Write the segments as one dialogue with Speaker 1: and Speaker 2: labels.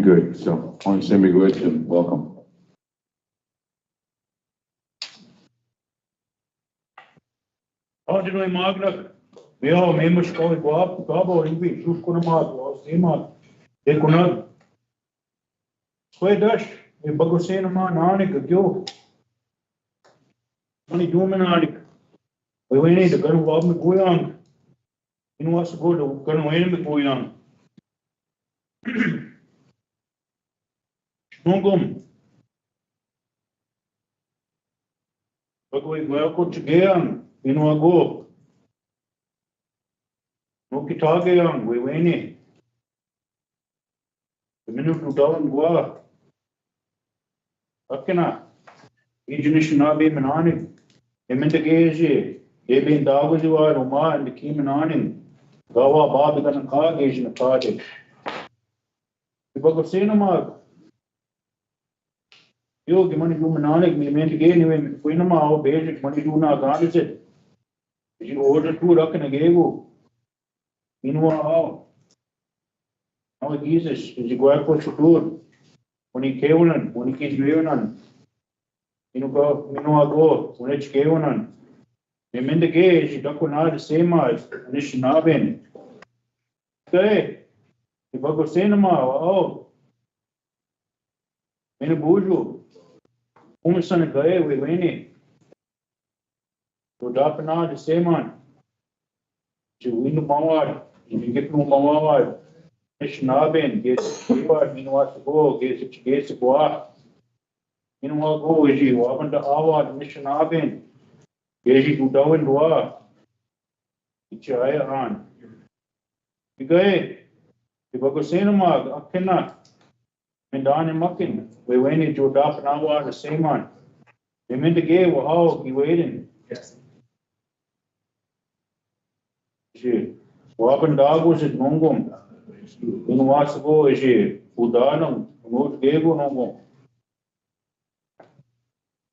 Speaker 1: good. So, on semi good and welcome.
Speaker 2: Onde não é magra, meu mesmo escola igual, acabou em vez de com a magra, assim, mas é com nada. Foi das, e bagocei no mar, não é que eu, não é do menárico. Eu venho de cano vab me goiang, e não acho gordo, cano venho me goiang. Não como. Bagoi igual com o Inu ago. No kitage yang, we wene. The minute to down gua. Akena. Judicial na be manani. Emente geje. Ebe dago jiwa Roma and the key manani. Gawa babi gana ka geje na kade. Ibago sena mag. Yo gimani do manani me mente ge niwe foi na ma o basic money do na gane se. You order to rock and a gego. Meanwhile, how Jesus is you go out for sure. When he came on, when he keeps going on, go, when it's going on. The men the gay, she don't know the same as, and it's not been. Okay, if I go cinema, oh, in a bourgeois, almost on a guy, we win it. So, drop now the same one. To win the power, if you get no power, it's not been, gets power, you know what to go, gets to go up. You know what go is you, open the hour, mission not been, gets you to down and walk. It's your eye on. You go, if I go cinema, I cannot. And down in mucking, we went into a drop an hour, the same one. They meant the game, well, how you waiting?
Speaker 3: Yes.
Speaker 2: Wapen dagos het mongom. In wasgo is je udanam, moet gego nongom.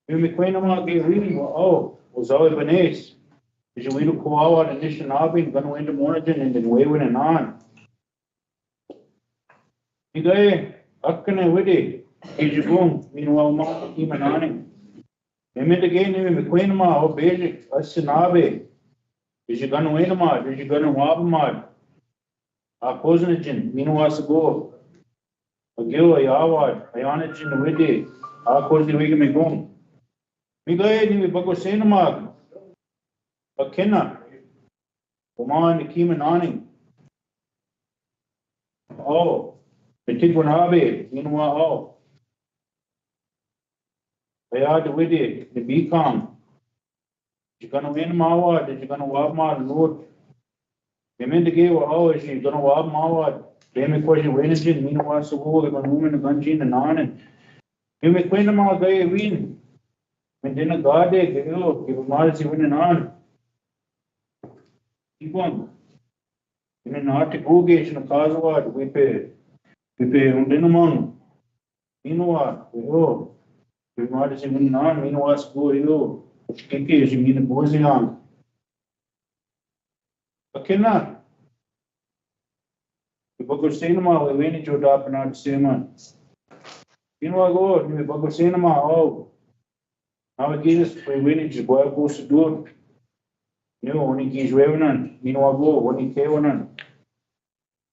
Speaker 2: Nu me kwena ma ge really oh, was al benes. Is je wilu kwawa en nischen abin gano in de morgen en den wewen en aan. Igae, akkene widi, is je gong, meanwhile ma iman aning. Nemen again me kwena ma o basic, as sinabe. Is you gonna win a mod? Is you gonna wab a mod? A cosinagin, meanwhile, go. A gill, a yawad, a yanagin, a witty, a cosi wig me gum. Me go ahead and we buckle cinema. A kenna. Come on, the key awning. Oh, the Tiguanabe, meanwhile, oh. I had the witty, the beacon. You're gonna win Mawad, you're gonna wab Mawad, Lord. They meant to give always, you're gonna wab Mawad. They make question win it, meanwhile, so go, they're gonna move in the gunjin and on and. You make queen of my guy win. When dinner god day, give a miles you win and on. Keep on. In an art to go gauge in a cause what we pay on dinner mon. Meanwhile, we go. We might see win on, meanwhile, go, you. Kiki is you mean the boys on. Akina. The book of cinema, we went into a drop and out cinema. You know, I go, the book of cinema, oh. Now it gives us, we went into the goes to do it. You know, when he keeps waving on, you know, I go, when he came on.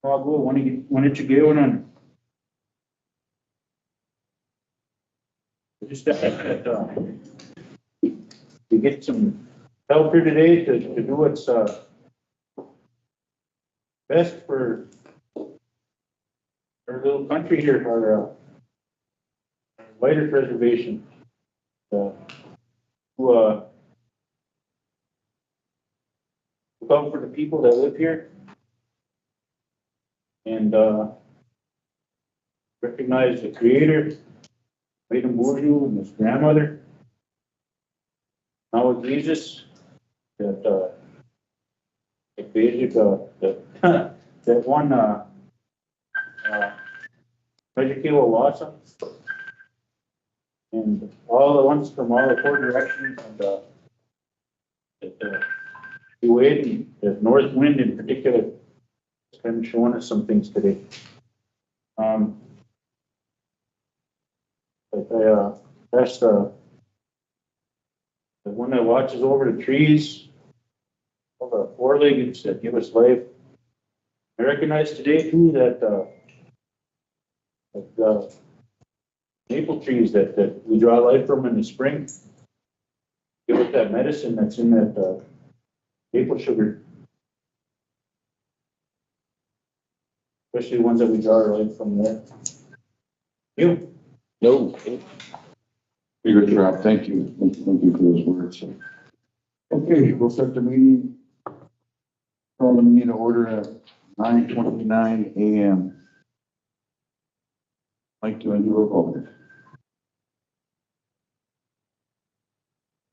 Speaker 2: I go, when it's a gay on. Just that, we get some help here today to do what's best for our little country here, our Whiter Reservation. Who look out for the people that live here and recognize the creator, Madam Bourgeois, and his grandmother. Now with Jesus, that basic that one Educator Watson, and all the ones from all the four directions, and the wind, the north wind in particular, is kind of showing us some things today. That's the one that watches over the trees, all the four-leggeds that give us life. I recognize today too that, maple trees that we draw life from in the spring. Give it that medicine that's in that, maple sugar. Especially the ones that we draw our life from there. You?
Speaker 1: No. Very good job. Thank you. Thank you for those words. Okay, we'll start the meeting. Call the meeting to order at 9:29 a.m. Like to do a vote.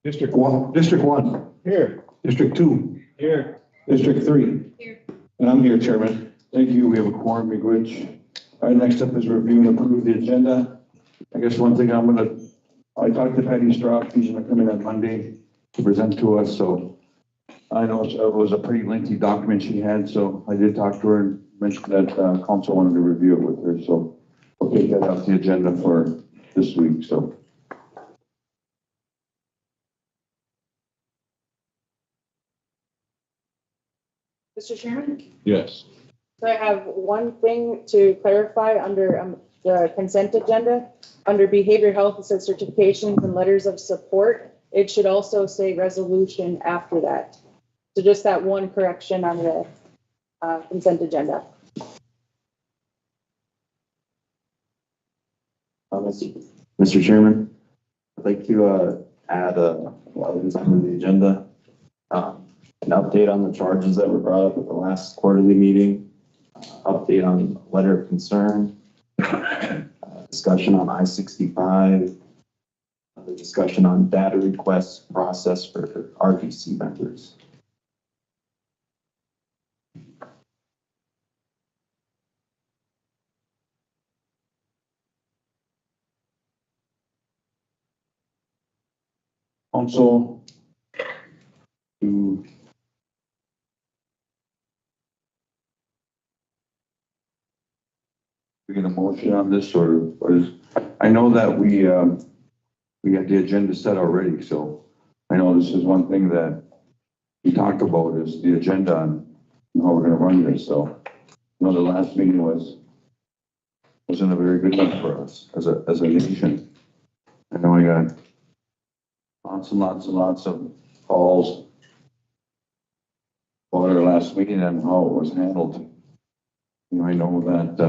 Speaker 3: District 1.
Speaker 2: Here.
Speaker 3: District 2.
Speaker 2: Here.
Speaker 3: District 3.
Speaker 4: Here.
Speaker 3: And I'm here, Chairman.
Speaker 1: Thank you. We have a quorum, Miigwech. All right, next up is review and approve the agenda. I guess one thing I talked to Patty Strock, she's gonna come in on Monday to present to us, so I know it was a pretty lengthy document she had, so I did talk to her and mentioned that, council wanted to review it with her, so we'll take that off the agenda for this week, so.
Speaker 4: Mr. Chairman,
Speaker 1: Yes.
Speaker 4: so I have one thing to clarify under the consent agenda. Under behavioral health, it says certifications and letters of support. It should also say resolution after that. So just that one correction on the consent agenda.
Speaker 5: Mr. Chairman, I'd like to add items on the agenda. An update on the charges that were brought up at the last quarterly meeting, update on letter of concern, discussion on I-65, the discussion on data request process for RBC members.
Speaker 1: Council to we get a motion on this or is, I know that we got the agenda set already, so I know this is one thing that we talked about is the agenda and how we're gonna run this, so I know the last meeting wasn't a very good one for us as a nation. I know I got lots and lots and lots of calls about our last meeting and how it was handled. You know, I know that,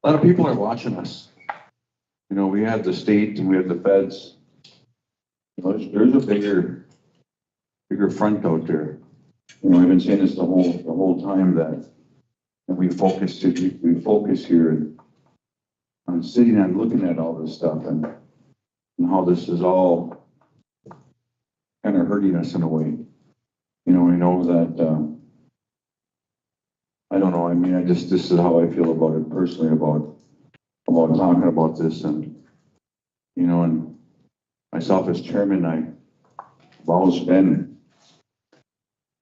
Speaker 1: a lot of people are watching us. You know, we have the state and we have the feds. You know, there's a bigger front out there. You know, I've been saying this the whole time that we focus here on sitting and looking at all this stuff and how this is all kind of hurting us in a way. You know, I know that, I don't know, I mean, this is how I feel about it personally, about talking about this and, you know, and myself as chairman, I've always been,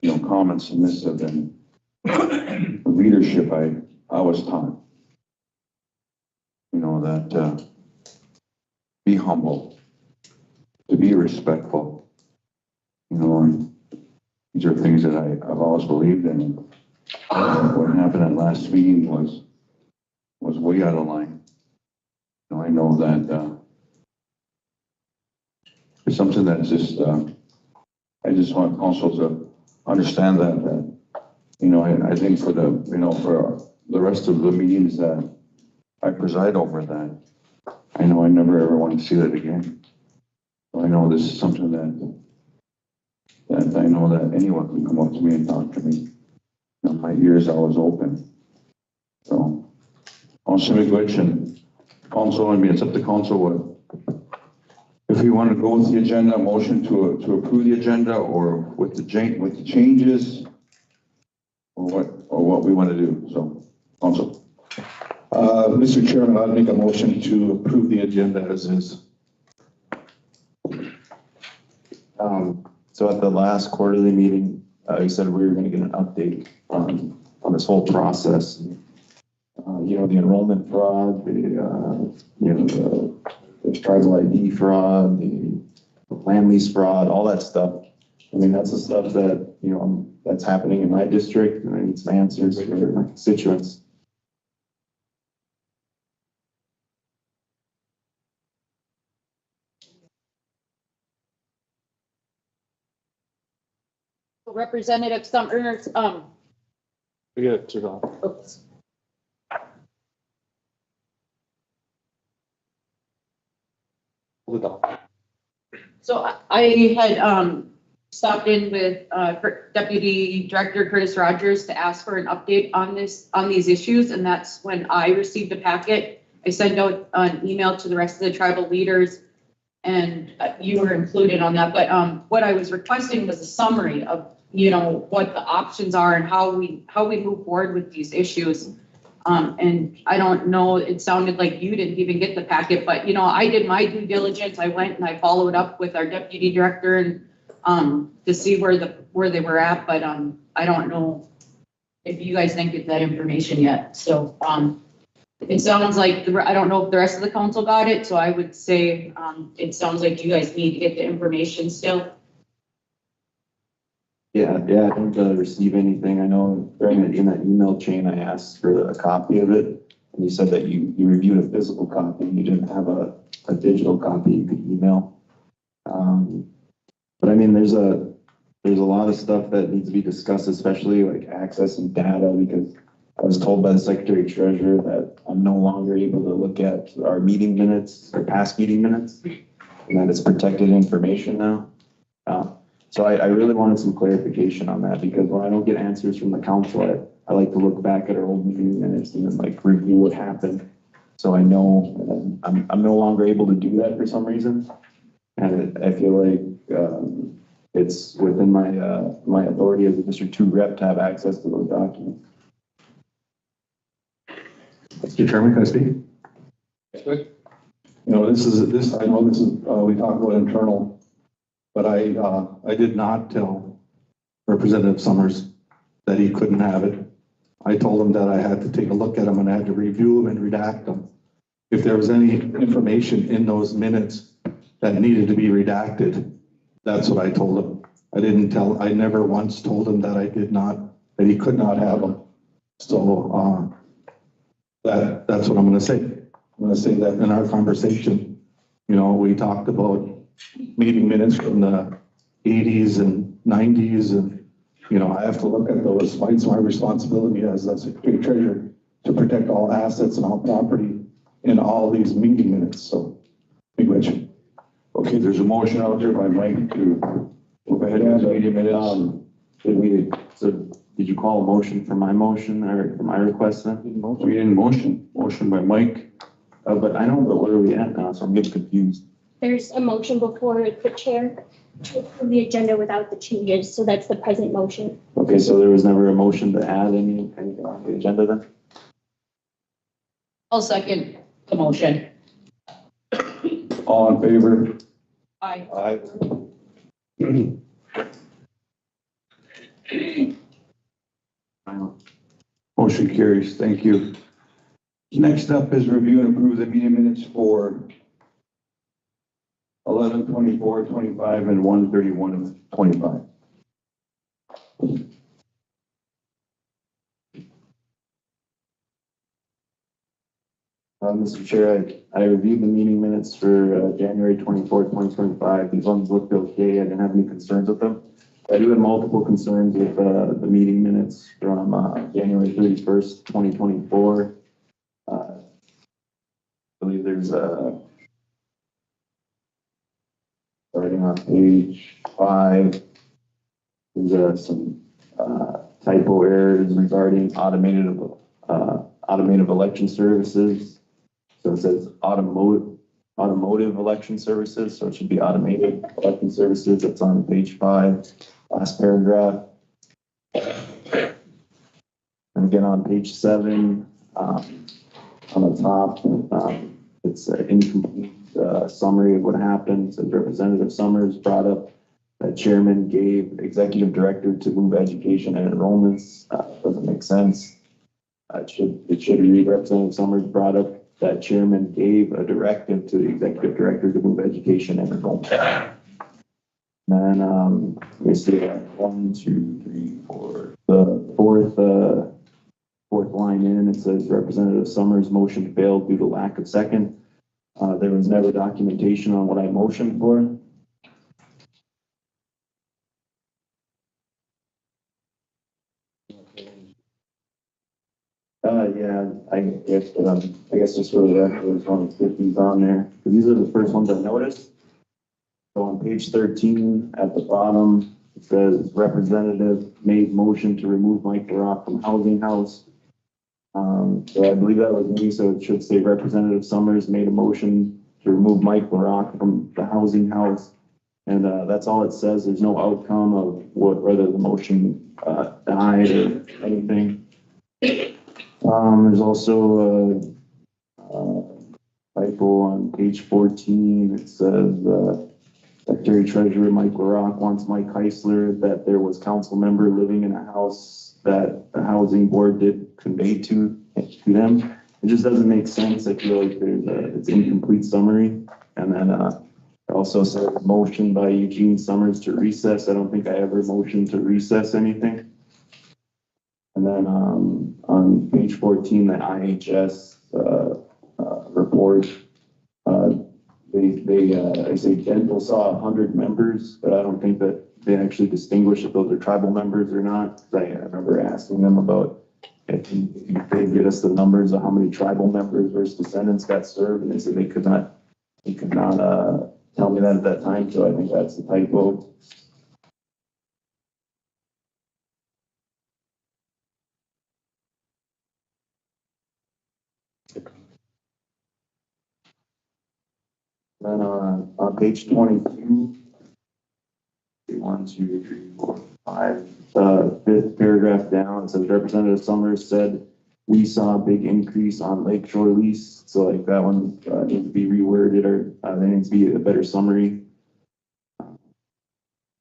Speaker 1: you know, calm and submissive and leadership I was taught, you know, that, be humble, to be respectful, you know, and these are things that I've always believed in. What happened at last meeting was way out of line. You know, I know that it's something that's just I just want council to understand that you know I think for the rest of the meetings that I preside over, that I know I never ever want to see that again. So I know this is something that I know that anyone can come up to me and talk to me. You know, my ears always open. So, Councilor Miigwech and council, I mean, it's up to council what, if we want to go with the agenda, motion to approve the agenda or with the changes or what we want to do. So, council.
Speaker 3: Mr. Chairman, I'd make a motion to approve the agenda as is.
Speaker 5: So at the last quarterly meeting, you said we were going to get an update on this whole process. You know, the enrollment fraud, the tribal ID fraud, the land lease fraud, all that stuff. I mean, that's the stuff that, you know, that's happening in my district, and I need some answers for my constituents.
Speaker 4: Representative Summers,
Speaker 2: We got to go.
Speaker 4: oops.
Speaker 2: Hold on.
Speaker 4: So I had stopped in with Deputy Director Curtis Rogers to ask for an update on these issues, and that's when I received a packet. I sent out an email to the rest of the tribal leaders, and you were included on that. But what I was requesting was a summary of, you know, what the options are and how we move forward with these issues. And I don't know, it sounded like you didn't even get the packet, but you know, I did my due diligence. I went and I followed up with our deputy director and to see where they were at, but I don't know if you guys didn't get that information yet. So it sounds like I don't know if the rest of the council got it, so I would say it sounds like you guys need to get the information still.
Speaker 5: Yeah, I didn't receive anything. I know in that email chain, I asked for a copy of it, and you said that you reviewed a physical copy, and you didn't have a digital copy you could email. But I mean, there's a lot of stuff that needs to be discussed, especially like accessing data, because I was told by the Secretary Treasurer that I'm no longer able to look at our meeting minutes or past meeting minutes, and that it's protected information now. So I really wanted some clarification on that, because when I don't get answers from the council, I like to look back at our old meeting minutes and then like review what happened. So I know I'm no longer able to do that for some reason. And I feel like it's within my authority as a District 2 rep to have access to those documents.
Speaker 3: Mr. Chairman, can I speak? You know, I know this is, we talk about internal, but I did not tell Representative Summers that he couldn't have it. I told him that I had to take a look at them and I had to review them and redact them. If there was any information in those minutes that needed to be redacted, that's what I told him. I never once told him that that he could not have them. So, that's what I'm going to say. I'm going to say that in our conversation, you know, we talked about meeting minutes from the 80s and 90s, and you know, I have to look at those. It's my responsibility as the Secretary Treasurer to protect all assets and all property in all these meeting minutes. So, big question.
Speaker 1: Okay, there's a motion out there by Mike to move ahead with the meeting minutes.
Speaker 5: Did you call a motion for my motion or for my request then?
Speaker 1: We in motion by Mike.
Speaker 5: But I know, but where are we at now? So I'm getting confused.
Speaker 6: There's a motion before the chair to approve the agenda without the changes, so that's the present motion.
Speaker 5: Okay, so there was never a motion to add anything on the agenda then?
Speaker 4: I'll second the motion.
Speaker 1: All in favor?
Speaker 4: Aye.
Speaker 1: Aye. Motion carries. Thank you. Next up is review and approve the meeting minutes for 11/24/25 and 1/31/25.
Speaker 5: Mr. Chair, I reviewed the meeting minutes for January 24th, 2025. These ones looked okay. I didn't have any concerns with them. I do have multiple concerns with the meeting minutes from January 31st, 2024. I believe there's starting on page 5, there's some typo errors regarding automated election services. So it says automotive election services, so it should be automated election services. That's on page 5, last paragraph. And again on page 7, on the top, it's an incomplete summary of what happened. So Representative Summers brought up that chairman gave executive director to move education and enrollments. Doesn't make sense. It should read Representative Summers brought up that chairman gave a directive to the executive director to move education and enrollment. And then, we see that 1, 2, 3, 4. The fourth line in, it says Representative Summers' motion failed due to lack of second. There was never documentation on what I motioned for. Yeah, I guess just for the record, there's only 50s on there. These are the first ones I noticed. So on page 13 at the bottom, it says Representative made motion to remove Mike Barak from Housing House. So I believe that was me, so it should say Representative Summers made a motion to remove Mike Barak from the Housing House. And that's all it says. There's no outcome of whether the motion died or anything. There's also a typo on page 14. It says Secretary Treasurer Mike Barak wants Mike Heisler that there was council member living in a house that the housing board did convey to them. It just doesn't make sense. I feel like it's incomplete summary. And then it also says motion by Eugene Summers to recess. I don't think I ever motioned to recess anything. And then on page 14, the IHS report, they say dental saw 100 members, but I don't think that they actually distinguish if those are tribal members or not. I remember asking them about if they get us the numbers of how many tribal members versus descendants got served, and they said they could not tell me that at that time. So I think that's the typo. Then on page 22, 1, 2, 3, 4, 5, fifth paragraph down, it says Representative Summers said we saw a big increase on Lakeshore lease. So like that one needs to be reworded, or there needs to be a better summary.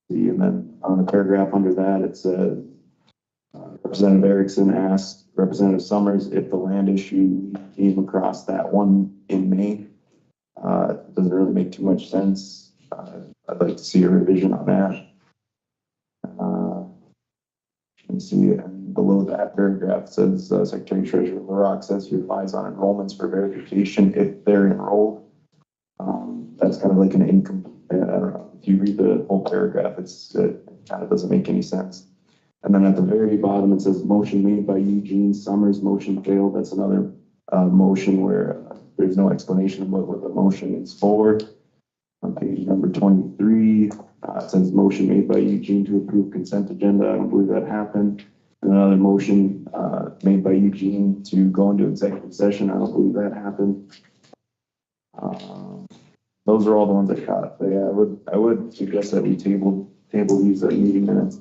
Speaker 5: See, and then on the paragraph under that, it says Representative Erickson asked Representative Summers if the land issue came across that one in May. It doesn't really make too much sense. I'd like to see a revision on that. You can see, and below that paragraph says Secretary Treasurer Barak says he relies on enrollments for verification if they're enrolled. That's kind of like an incomplete. I don't know. If you read the whole paragraph, it kind of doesn't make any sense. And then at the very bottom, it says motion made by Eugene Summers, motion failed. That's another motion where there's no explanation of what the motion is for. On page number 23, it says motion made by Eugene to approve consent agenda. I don't believe that happened. And another motion made by Eugene to go into executive session. I don't believe that happened. Those are all the ones I caught. But yeah, I would suggest that we table these meeting minutes.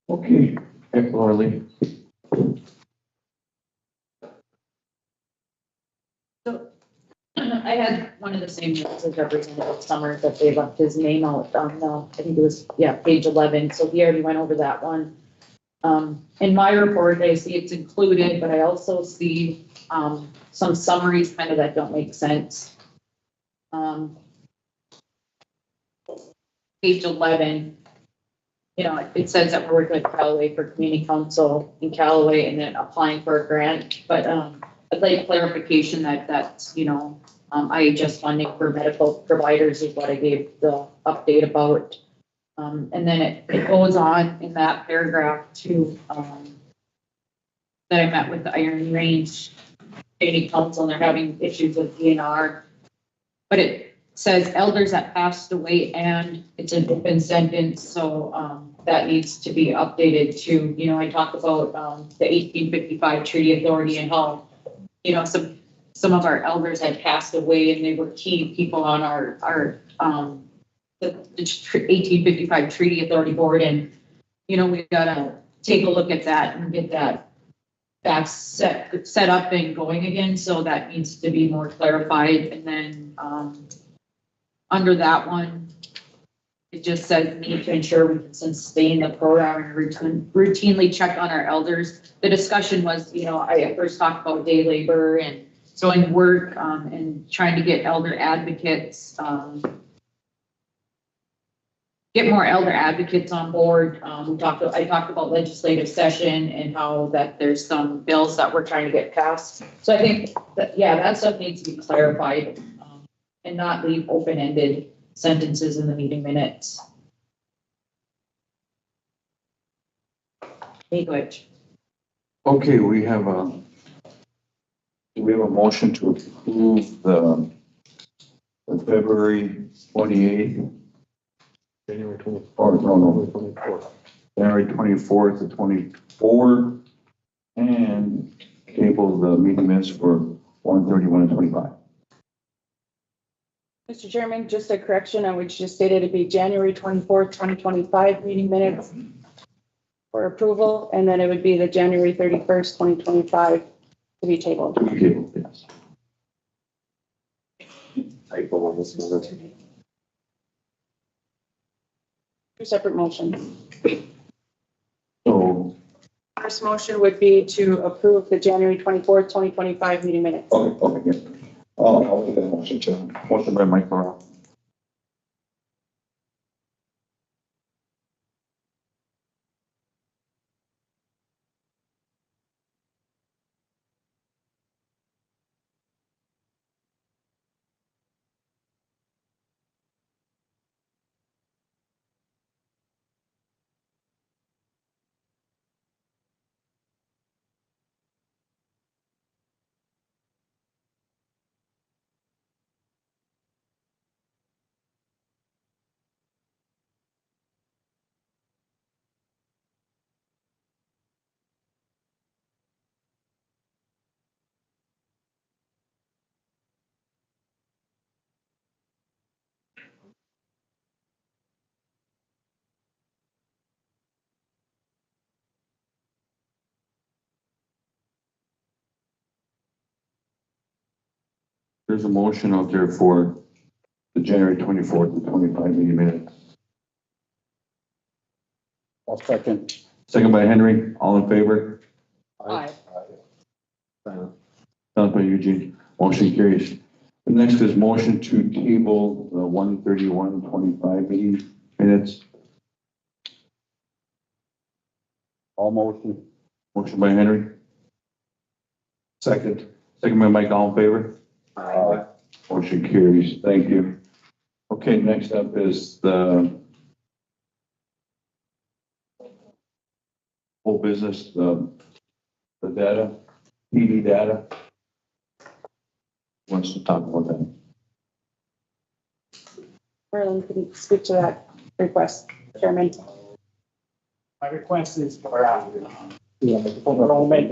Speaker 1: Okay, Laura Lee.
Speaker 4: I had one of the same notes as Representative Summers that they left his name out on I think it was, page 11. So he already went over that one. In my report, I see it's included, but I also see some summaries kind of that don't make sense. Page 11, it says that we're working with Callaway for community council in Callaway and then applying for a grant, but I'd like clarification that's, IHS funding for medical providers is what I gave the update about. And then it goes on in that paragraph to, that I met with the Iron Range Community Council and they're having issues with DNR. But it says elders that passed away and it's an open sentence. So that needs to be updated to, I talked about the 1855 Treaty Authority and how, some of our elders had passed away and they were key people on our the 1855 Treaty Authority Board. And, we gotta take a look at that and get that back set up and going again. So that needs to be more clarified. And then
Speaker 7: under that one, it just says need to ensure we can sustain the program and routinely check on our elders. The discussion was, I first talked about day labor and doing work, and trying to get elder advocates, get more elder advocates on board. I talked about legislative session and how that there's some bills that we're trying to get passed. So I think that, that stuff needs to be clarified, and not leave open-ended sentences in the meeting minutes. Language.
Speaker 1: Okay, we have a motion to approve the February 28th.
Speaker 3: January 24th.
Speaker 1: Or no, January 24th to 24, and table the meeting minutes for 1:31 and 25.
Speaker 4: Mr. Chairman, just a correction on which you stated it'd be January 24th, 2025 meeting minutes for approval, and then it would be the January 31st, 2025 to be tabled.
Speaker 1: Okay, yes.
Speaker 5: Typo on this one.
Speaker 4: Two separate motions.
Speaker 1: So,
Speaker 4: First motion would be to approve the January 24th, 2025 meeting minutes.
Speaker 1: okay, yeah. I'll make that motion too. Motion by Mike Morrell. There's a motion out there for the January 24th to 25 meeting minutes.
Speaker 2: I'll second.
Speaker 1: Second by Henry, all in favor?
Speaker 4: Aye.
Speaker 1: Second by Eugene, motion carries. The next is motion to table the 1:31:25 meeting minutes.
Speaker 2: All motion.
Speaker 1: Motion by Henry,
Speaker 3: Second.
Speaker 1: second by Mike, all in favor?
Speaker 5: Aye.
Speaker 1: Motion carries, thank you. Okay, next up is the whole business, the data, PD data. Who wants to talk about that?
Speaker 4: Merlin can speak to that request, Chairman.
Speaker 8: My request is for enrollment.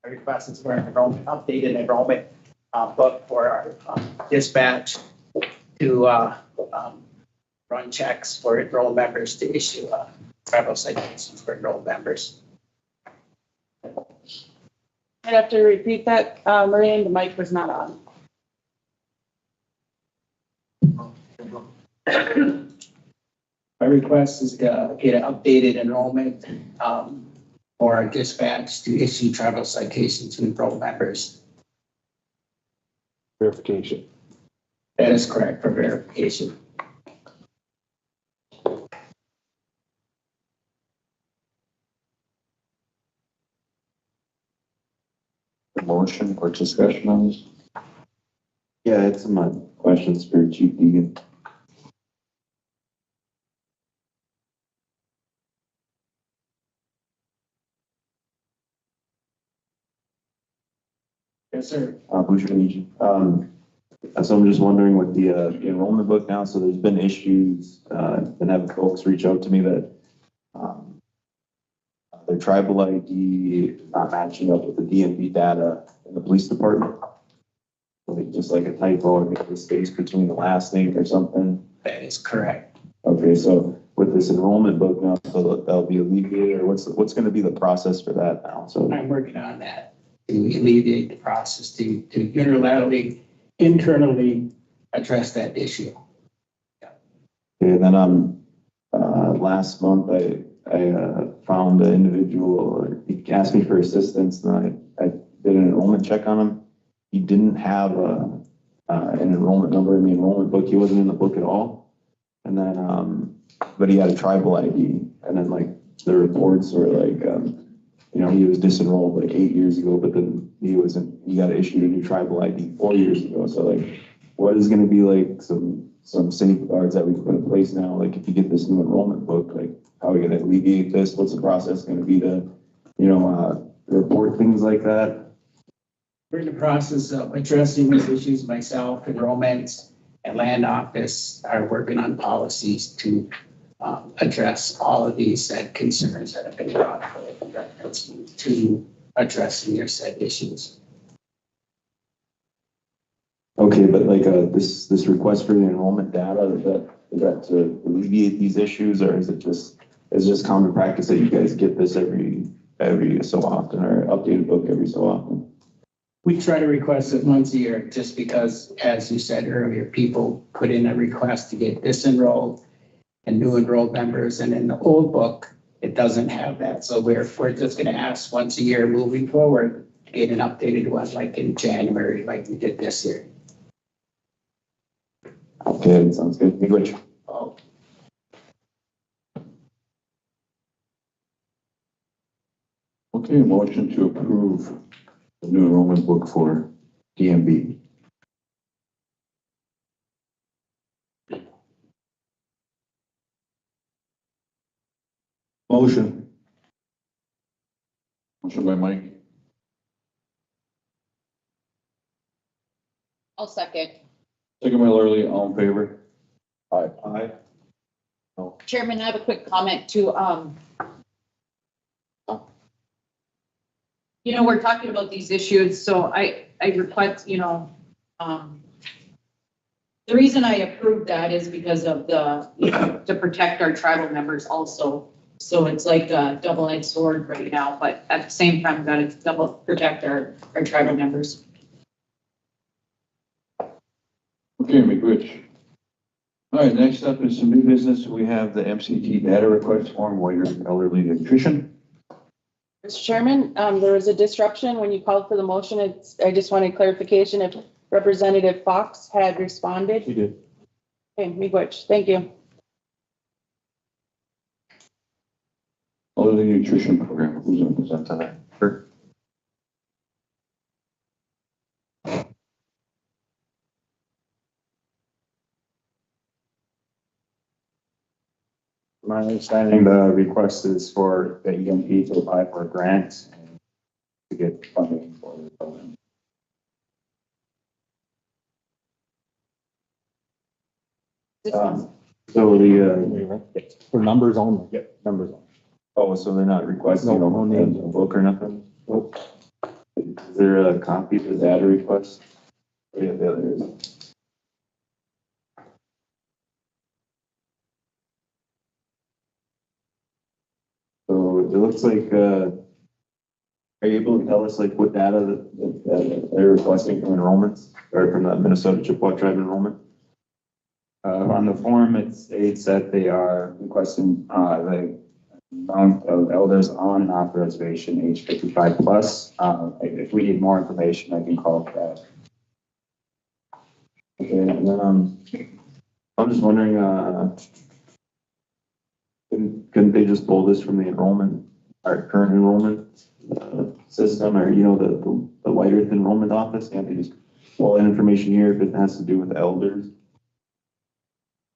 Speaker 8: My request is for enrollment, updated enrollment book for our dispatch to run checks for enrolled members, to issue travel citations for enrolled members.
Speaker 4: I'd have to repeat that, Merlin, the mic was not on.
Speaker 8: My request is to get an updated enrollment for our dispatch to issue travel citations to enrolled members.
Speaker 3: Verification.
Speaker 8: That is correct, for verification.
Speaker 1: Motion or discussion on this?
Speaker 5: Yeah, it's some questions for Chief Deegan.
Speaker 8: Yes, sir.
Speaker 5: Butcher Nietzsche. So I'm just wondering with the enrollment book now, so there's been issues, been having folks reach out to me that their tribal ID is not matching up with the DMV data in the police department. Like just like a typo or maybe a space between the last name or something.
Speaker 8: That is correct.
Speaker 5: Okay, so with this enrollment book now, so that'll be alleviated, or what's going to be the process for that now? So
Speaker 8: I'm working on that to alleviate the process, to unilaterally, internally address that issue.
Speaker 5: And then, last month, I found an individual, he asked me for assistance, and I did an enrollment check on him. He didn't have an enrollment number in the enrollment book. He wasn't in the book at all. And then, but he had a tribal ID. And then like the reports were like, he was disenrolled like 8 years ago, but then he got issued a new tribal ID 4 years ago. So like, what is going to be like some safeguards that we put in place now? Like if you get this new enrollment book, like how are we going to alleviate this? What's the process going to be to, report things like that?
Speaker 8: We're in the process of addressing these issues. Myself, Enrollment, and Land Office are working on policies to address all of these concerns that have been brought forward in reference to addressing your said issues.
Speaker 5: Okay, but like this request for the enrollment data, is that to alleviate these issues, or is it just common practice that you guys get this every so often, or updated book every so often?
Speaker 8: We try to request it once a year, just because, as you said earlier, people put in a request to get disenrolled and new enrolled members, and in the old book, it doesn't have that. So we're just going to ask once a year moving forward to get an updated one, like in January, like we did this year.
Speaker 5: Okay, that sounds good. English.
Speaker 8: Oh,
Speaker 1: Okay, motion to approve the new enrollment book for DMB.
Speaker 3: Motion.
Speaker 1: Motion by Mike,
Speaker 7: I'll second.
Speaker 1: second by Lurley, all in favor? Aye.
Speaker 3: Aye.
Speaker 7: Chairman, I have a quick comment too. We're talking about these issues, so I request, the reason I approved that is because of to protect our tribal members also. So it's like a double-edged sword right now, but at the same time, got to double protect our tribal members.
Speaker 1: Okay, McRitch. All right, next up is some new business. We have the MCT data request form, Whiter Elderly Nutrition.
Speaker 4: Mr. Chairman, there was a disruption when you called for the motion. I just wanted clarification if Representative Fox had responded.
Speaker 3: He did.
Speaker 4: Okay, Miigwech, thank you.
Speaker 1: Elderly Nutrition Program, who's going to present on that? Sure.
Speaker 9: My understanding, the request is for the EMP to apply for a grant and to get funding for the program.
Speaker 5: So the,
Speaker 3: For numbers only. Yep, numbers only.
Speaker 5: so they're not requesting
Speaker 3: No, no
Speaker 5: a
Speaker 3: names.
Speaker 5: book or nothing? Nope. Is there a copy of the data request? Yeah, there is. So it looks like, are you able to tell us like what data that they're requesting from enrollments or from the Minnesota Chippewa Tribe enrollment?
Speaker 9: On the form, it states that they are requesting the amount of elders on and off the reservation, age 55 plus. If we need more information, I can call that.
Speaker 5: Okay, and then I'm just wondering, couldn't they just pull this from the enrollment, our current enrollment system, or the White Earth Enrollment Office? Can't they just pull that information here if it has to do with elders?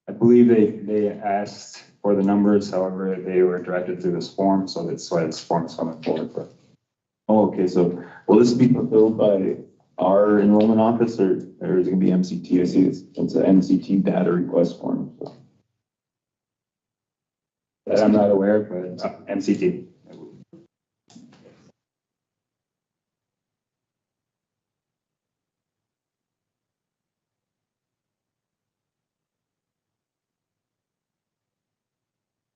Speaker 9: I believe they asked for the numbers, however, they were directed through this form, so that's why this form is coming forward for.
Speaker 5: Oh, okay, so will this be fulfilled by our enrollment office or is it gonna be MCT? I see it's an MCT data request form. So.
Speaker 9: That I'm not aware of, but MCT.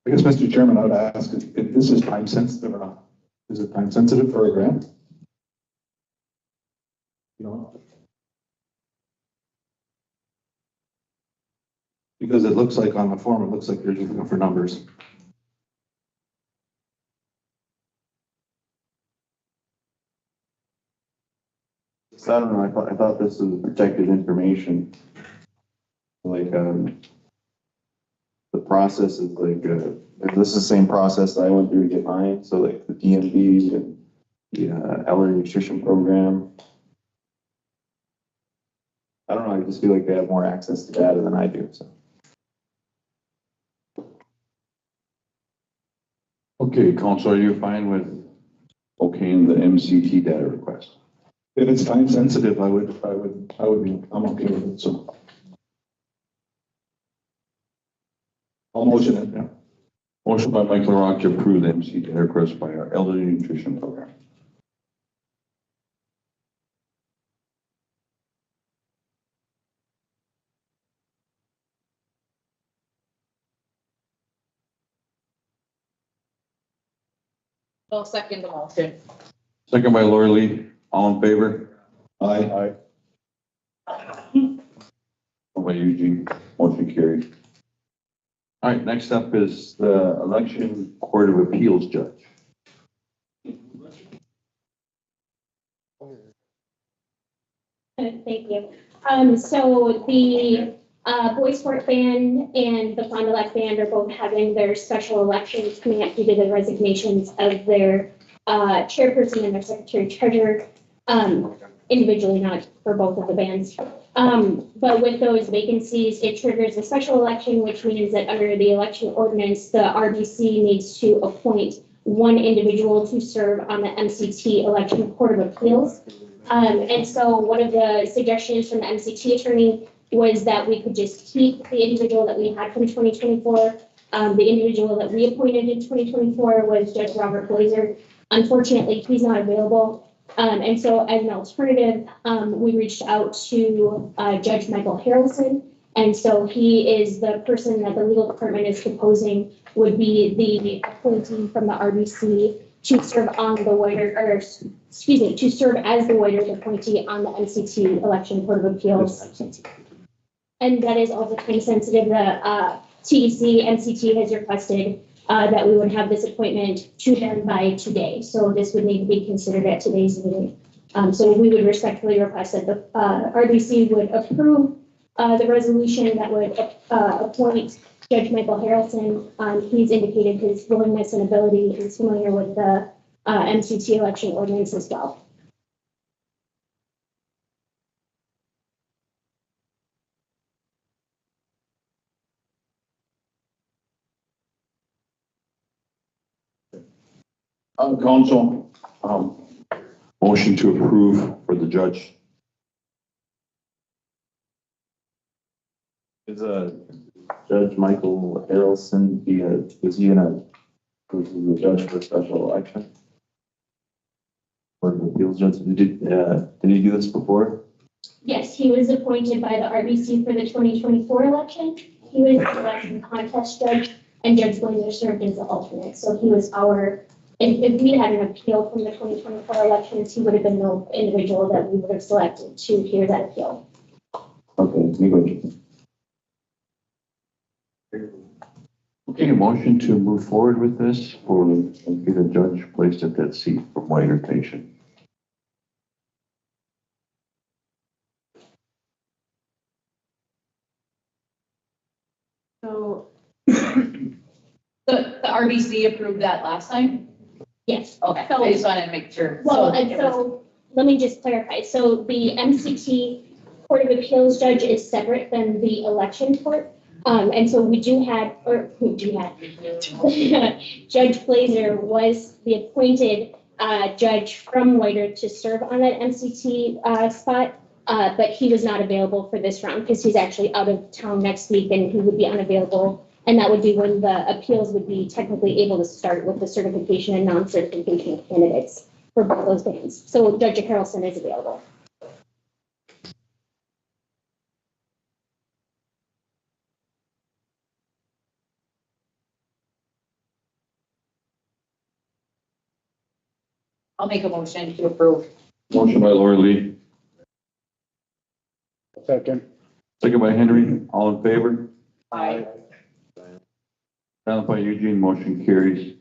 Speaker 3: I guess, Mr. Chairman, I would ask if this is time sensitive or not. Is it time sensitive for a grant? You know, Because it looks like on the form, it looks like you're just looking for numbers.
Speaker 5: So I don't know, I thought this was protected information. Like, the process is like, this is the same process that I went through to get mine, so like the DMV and the elder nutrition program. I don't know, I just feel like they have more access to data than I do, so.
Speaker 1: Okay, council, are you fine with okaying the MCT data request?
Speaker 3: If it's time sensitive, I would be, I'm okay with it, so. I'll motion it, yeah.
Speaker 1: Motion by Mike LaRock to approve the MCT data request by our elderly nutrition program.
Speaker 4: I'll second the motion.
Speaker 1: Second by Lori Lee, all in favor?
Speaker 3: Aye.
Speaker 1: By Eugene, motion carried. All right, next up is the election court of appeals judge.
Speaker 6: Thank you. So the Boys Sport Band and the Fond du Lac Band are both having their special elections coming up due to the resignations of their chairperson and their secretary treasurer, individually, not for both of the bands. But with those vacancies, it triggers a special election, which means that under the election ordinance, the RBC needs to appoint one individual to serve on the MCT Election Court of Appeals. And so one of the suggestions from the MCT attorney was that we could just keep the individual that we had from 2024. The individual that we appointed in 2024 was Judge Robert Blazer. Unfortunately, he's not available. And so as an alternative, we reached out to Judge Michael Harrelson. And so he is the person that the legal department is proposing would be the appointee from the RBC to serve on the Whiter, or excuse me, to serve as the Whiter appointee on the MCT Election Court of Appeals. And that is also time sensitive. The TEC, MCT has requested that we would have this appointment to them by today. So this would need to be considered at today's meeting. So we would respectfully request that the RBC would approve the resolution that would appoint Judge Michael Harrelson. He's indicated his willingness and ability. He's familiar with the MCT election ordinance as well.
Speaker 1: Council, motion to approve for the judge.
Speaker 5: Is Judge Michael Harrelson, is he the judge for a special election? Or the appeals judge, did he do this before?
Speaker 6: Yes, he was appointed by the RBC for the 2024 election. He was the election contest judge, and Judge Blazer served as the alternate. So he was if we had an appeal from the 2024 elections, he would have been the individual that we would have selected to hear that appeal.
Speaker 5: Okay, you go.
Speaker 1: Okay, motion to move forward with this or get a judge placed at that seat from Whiter Nation.
Speaker 7: So the RBC approved that last time?
Speaker 6: Yes.
Speaker 7: Okay, I just wanted to make sure.
Speaker 6: Well, and so let me just clarify. So the MCT Court of Appeals judge is separate than the election court. And so we do have Judge Blazer was the appointed judge from Whiter to serve on that MCT spot. But he was not available for this round because he's actually out of town next week and he would be unavailable. And that would be when the appeals would be technically able to start with the certification and non-certification candidates for both those bands. So Judge Harrelson is available.
Speaker 7: I'll make a motion to approve.
Speaker 1: Motion by Lori Lee,
Speaker 2: Second.
Speaker 1: second by Henry, all in favor?
Speaker 7: Aye.
Speaker 1: Silent by Eugene, motion carries.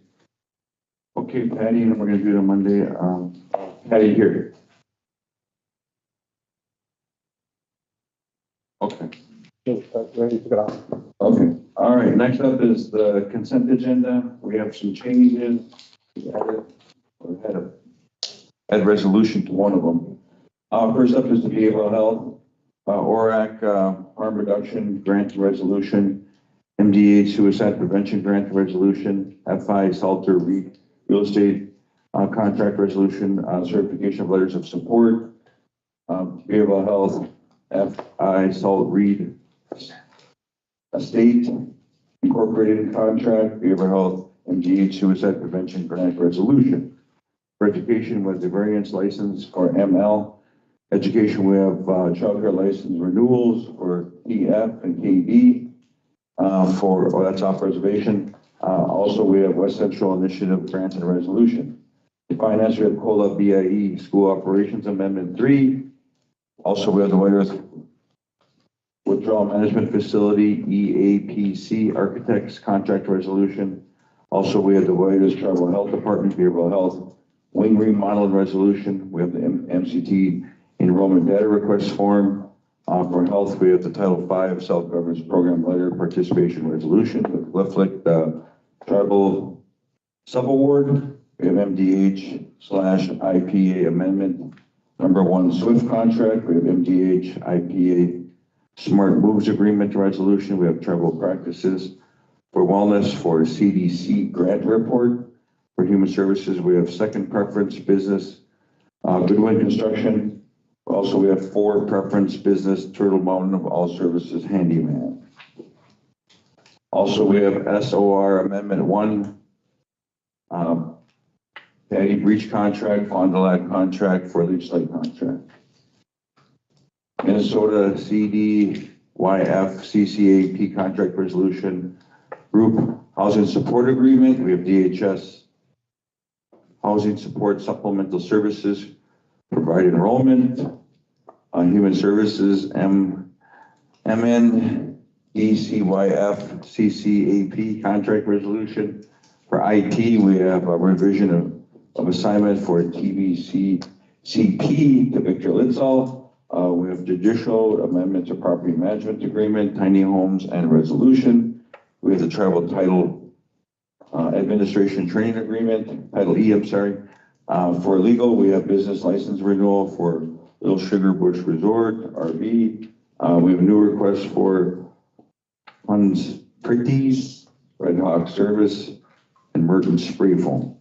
Speaker 1: Okay, Patty, and we're gonna do it on Monday. Patty here. Okay.
Speaker 3: Ready to go.
Speaker 1: Okay, all right, next up is the consent agenda. We have some changes. We had resolution to one of them. First up is the behavioral health, ORAC, harm reduction grant resolution, MDA suicide prevention grant resolution, FI Salter Real estate, contract resolution, certification of letters of support, behavioral health, FI Salt Reed Estate Incorporated contract, behavioral health, MGH suicide prevention grant resolution. For education with the variance license for ML. Education, we have childcare license renewals for TF and KB that's off reservation. Also, we have West Central Initiative grant and resolution. The finance, we have COLA BIE School Operations Amendment 3. Also, we have the White Earth Withdrawal Management Facility, EAPC Architects Contract Resolution. Also, we have the White Earth Tribal Health Department, Behavioral Health, Wing Remodel and Resolution. We have the MCT Enrollment Data Request Form. For health, we have the Title V Self-Governance Program Letter Participation Resolution with Lifflick, the Tribal Subaward. We have MDH/IPA Amendment Number 1 SWIFT Contract. We have MDH/IPA Smart Moves Agreement Resolution. We have Tribal Practices for Wellness for CDC Grant Report. For Human Services, we have Second Preference Business, Goodwin Construction. Also, we have 4 Preference Business, Turtle Mountain of All Services Handyman. Also, we have SOR Amendment 1, Patty Breach Contract, Fond du Lac Contract for Leech Lake Contract. Minnesota CDYF CCAP Contract Resolution, Group Housing Support Agreement. We have DHS Housing Support Supplemental Services, Provide Enrollment, Human Services, MNECYF CCAP Contract Resolution. For IT, we have a revision of assignment for TBC CP to Victor Litzel. We have Judicial Amendment to Property Management Agreement, Tiny Homes and Resolution. We have the Tribal Title Administration Training Agreement, Title E, I'm sorry. For legal, we have business license renewal for Little Sugar Bush Resort, RV. We have a new request for Funds Pretties, Red Hawk Service, and Merton Spray Foam.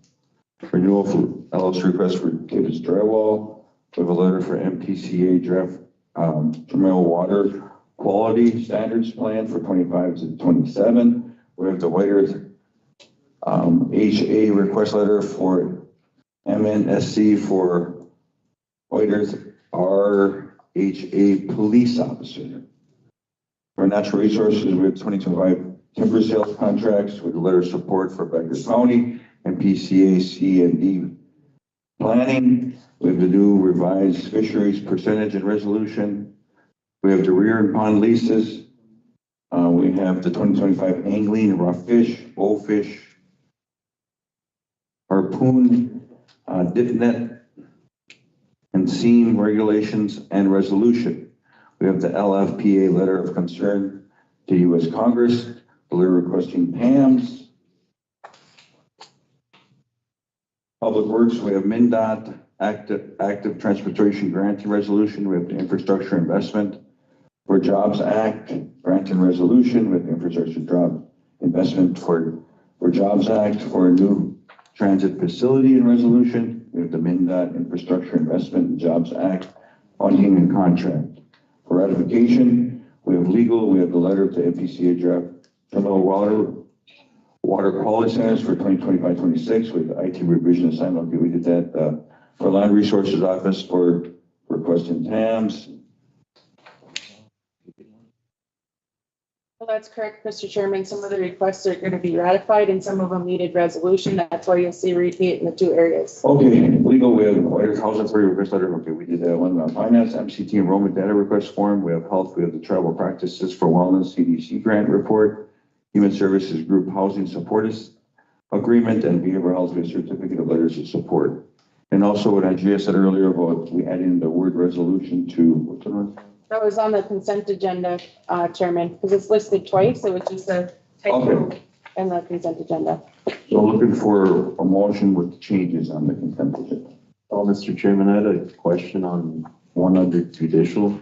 Speaker 1: Renewal for LS request for Tibbetts Drywall. We have a letter for MTCA draft Jamil Water Quality Standards Plan for 25 to 27. We have the White Earth HA request letter for MNSC for White Earth RHA police officer. For natural resources, we have 2025 timber sales contracts with a letter of support for Becker County and PCA C&D planning. We have the new revised fisheries percentage and resolution. We have the rear and pond leases. We have the 2025 angling, rough fish, bowfish, harpoon, dip net, and seam regulations and resolution. We have the LFPA letter of concern to U.S. Congress, the letter requesting PAMs. Public Works, we have MnDOT, active transportation grant and resolution. We have the infrastructure investment for Jobs Act, grant and resolution with infrastructure job investment for Jobs Act for a new transit facility and resolution. We have the MnDOT infrastructure investment and Jobs Act funding and contract. For ratification, we have legal, we have the letter to MPCA draft terminal water quality centers for 2025-26 with IT revision assignment. Okay, we did that for Land Resources Office for requesting TAMs.
Speaker 4: Well, that's correct, Mr. Chairman. Some of the requests are going to be ratified and some of them needed resolution. That's why you'll see repeat in the 2 areas.
Speaker 1: Okay, legal legal, we have housing authority request letter. Okay, we did that one. Finance, MCT enrollment data request form. We have health. We have the travel practices for wellness, CDC grant report, human services group housing support agreement, and behavioral health with certificate of letters of support. And also what Andrea said earlier about we adding the word resolution to, what's the one?
Speaker 4: That was on the consent agenda, Chairman, because it's listed twice, so it's just a typo in the consent agenda.
Speaker 1: So looking for a motion with changes on the consent agenda.
Speaker 5: Oh, Mr. Chairman, I had a question on one under judicial.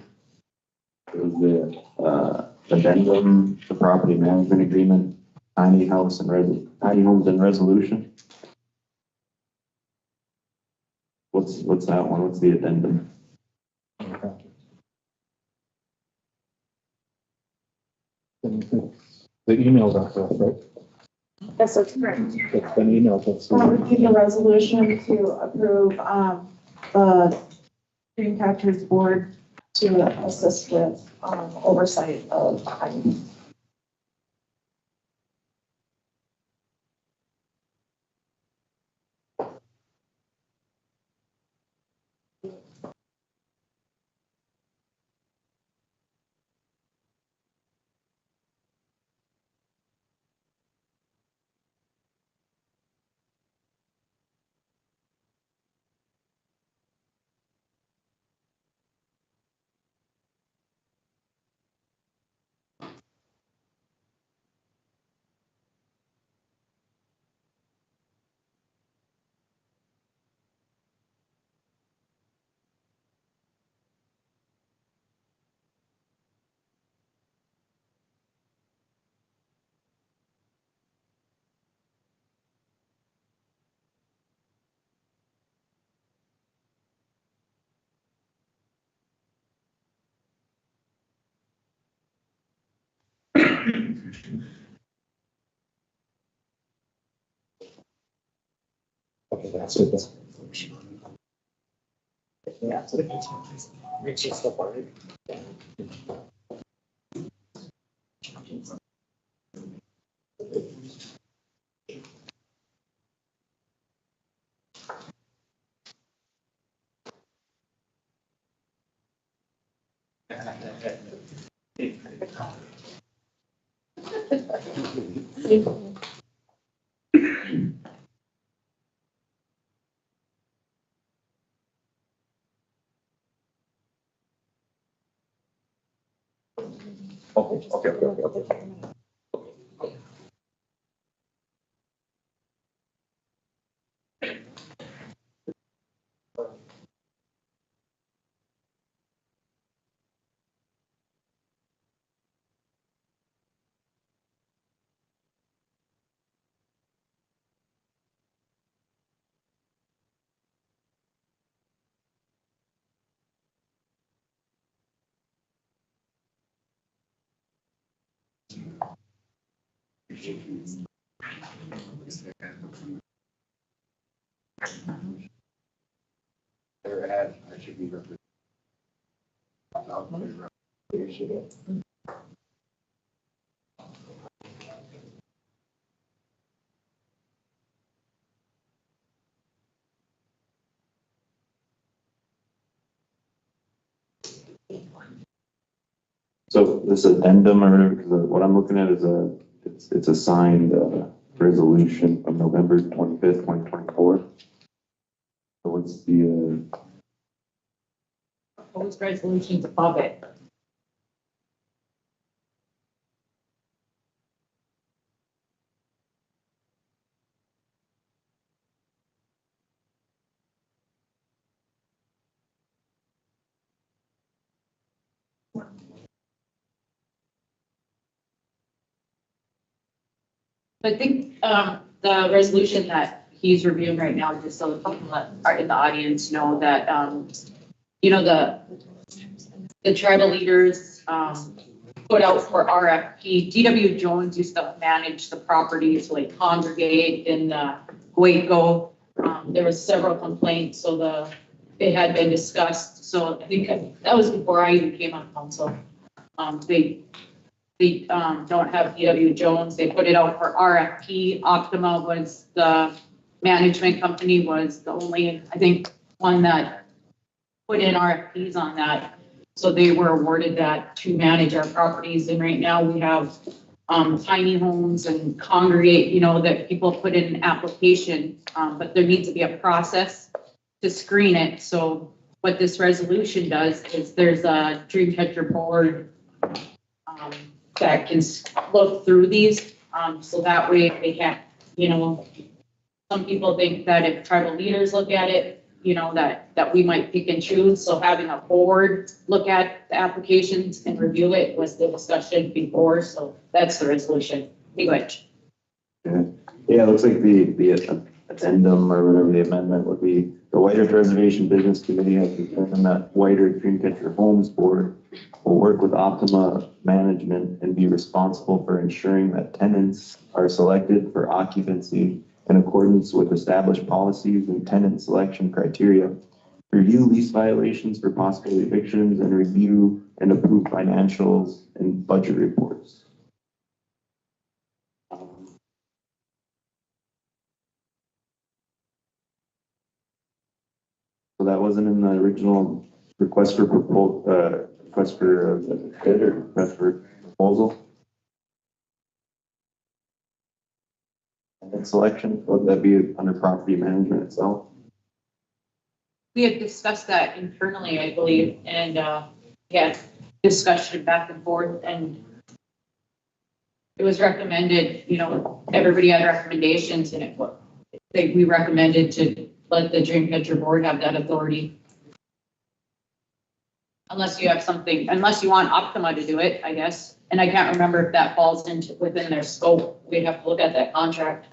Speaker 5: It was the addendum, the property management agreement, tiny homes and resolution. What's that one? What's the addendum?
Speaker 3: The emails are for us, right?
Speaker 4: Yes, that's correct.
Speaker 3: It's been emailed.
Speaker 4: We need a resolution to approve, the Dream Catchers Board to assist with, oversight of items.
Speaker 3: Okay, that's it.
Speaker 8: Yeah, so it's just the part.
Speaker 1: Okay.
Speaker 5: So this addendum or whatever, because what I'm looking at is it's a signed resolution from November 25th, 2024. So what's the
Speaker 7: Proposed resolutions above it. I think the resolution that he's reviewing right now, just so the people that are in the audience know that, you know, the tribal leaders put out for RFP. DW Jones used to manage the properties like Congregate and Waco. There was several complaints, so it had been discussed. So I think that was before I even came on council. They don't have DW Jones. They put it out for RFP. Optima was the management company was the only, I think, one that put in RFPs on that. So they were awarded that to manage our properties. And right now we have tiny homes and congregate, that people put in an application, but there needs to be a process to screen it. So what this resolution does is there's a dream catcher board that can look through these. So that way they can't, some people think that if tribal leaders look at it, that we might pick and choose. So having a board look at the applications and review it was the discussion before. So that's the resolution. Be good.
Speaker 5: Yeah, it looks like the addendum or whatever the amendment would be. The White Earth Reservation Business Committee has determined that White Earth Dreamcatcher Homes Board will work with Optima Management and be responsible for ensuring that tenants are selected for occupancy in accordance with established policies and tenant selection criteria, review lease violations for possible evictions, and review and approve financials and budget reports. So that wasn't in the original request for proposal. And selection, would that be under property management itself?
Speaker 7: We had discussed that internally, I believe, and discussion back and forth, and it was recommended, everybody had recommendations, and we recommended to let the Dreamcatcher board have that authority. Unless you want Optima to do it, I guess. And I can't remember if that falls within their scope. We'd have to look at that contract.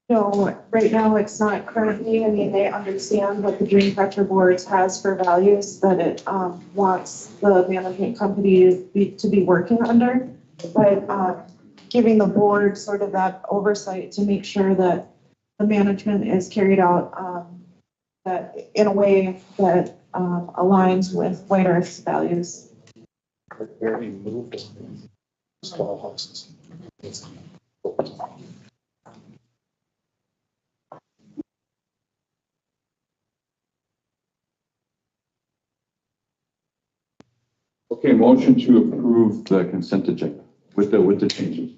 Speaker 4: No, right now it's not currently. I mean, they understand what the Dreamcatcher board has for values that it wants the management company to be working under. But giving the board sort of that oversight to make sure that the management is carried out that in a way that aligns with White Earth's values.
Speaker 3: Very moved small houses.
Speaker 1: Okay, motion to approve the consent agenda with the changes.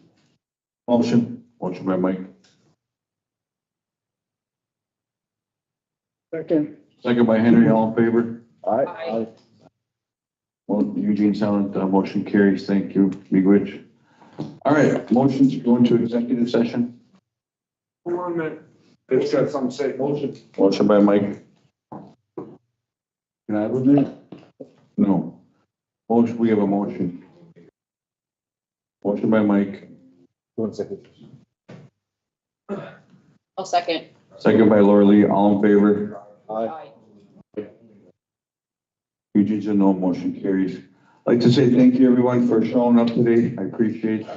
Speaker 1: Motion by Mike. Second by Henry, all in favor?
Speaker 7: Aye.
Speaker 1: Well, Eugene silent, motion carries. Thank you, Miigwech. All right, motion to go into executive session.
Speaker 10: Hold on a minute. It's got something to say. Motion.
Speaker 1: Motion by Mike. Can I have a minute? No. Motion, we have a motion. Motion by Mike,
Speaker 3: 1 second.
Speaker 7: I'll second.
Speaker 1: second by Laura Lee, all in favor?
Speaker 7: Aye.
Speaker 1: Eugene's a no, motion carries. I'd like to say thank you everyone for showing up today. I appreciate,